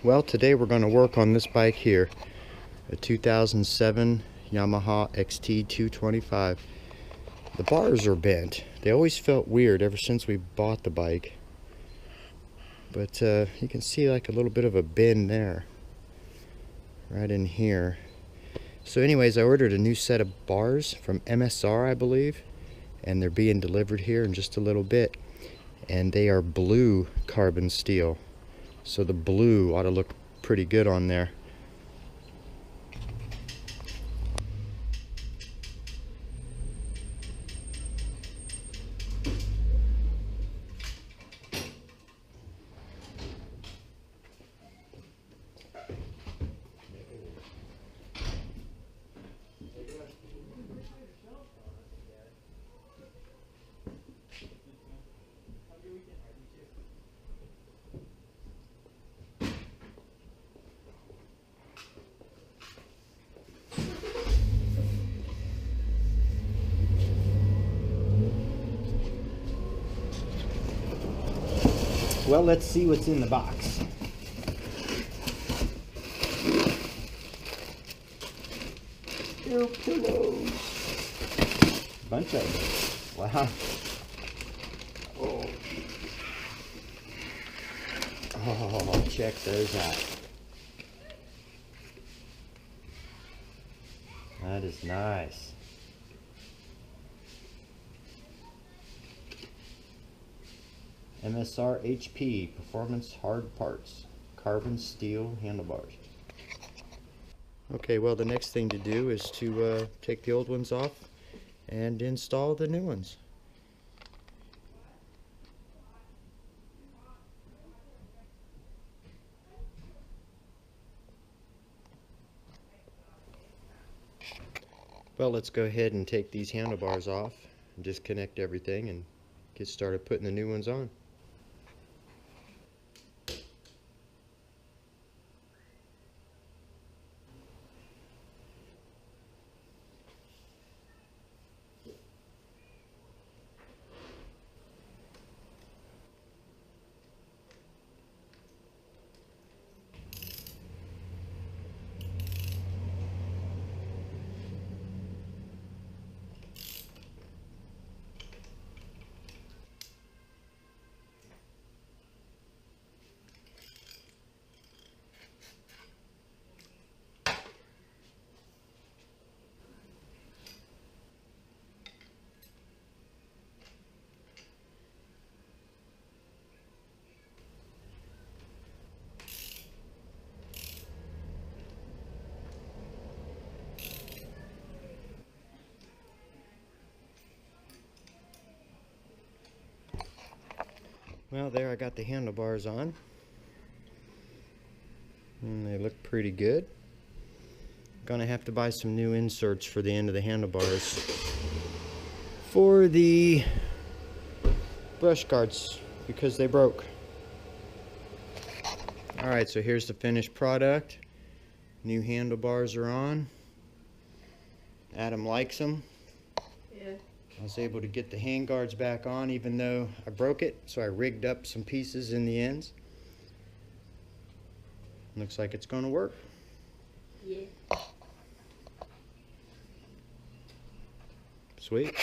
Well, today we're going to work on this bike here, a 2007 Yamaha XT225. The bars are bent. They always felt weird ever since we bought the bike. But you can see like a little bit of a bend there, right in here. So anyways, I ordered a new set of bars from MSR, I believe, and they're being delivered here in just a little bit. And they are blue carbon steel. So the blue ought to look pretty good on there. Well, let's see what's in the box. Pillows. Bunch of them. Wow. Oh, check those out. That is nice. MSR HP Performance Hard Parts, carbon steel handlebars. Okay, well, the next thing to do is to take the old ones off and install the new ones. Well, let's go ahead and take these handlebars off and disconnect everything and get started putting the new ones on. Well, there I got the handlebars on, and they look pretty good. Gonna have to buy some new inserts for the end of the handlebars for the brush guards because they broke. Alright, so here's the finished product. New handlebars are on. Adam likes them. Yeah. I was able to get the hand guards back on even though I broke it, so I rigged up some pieces in the ends. Looks like it's going to work. Yeah. Sweet.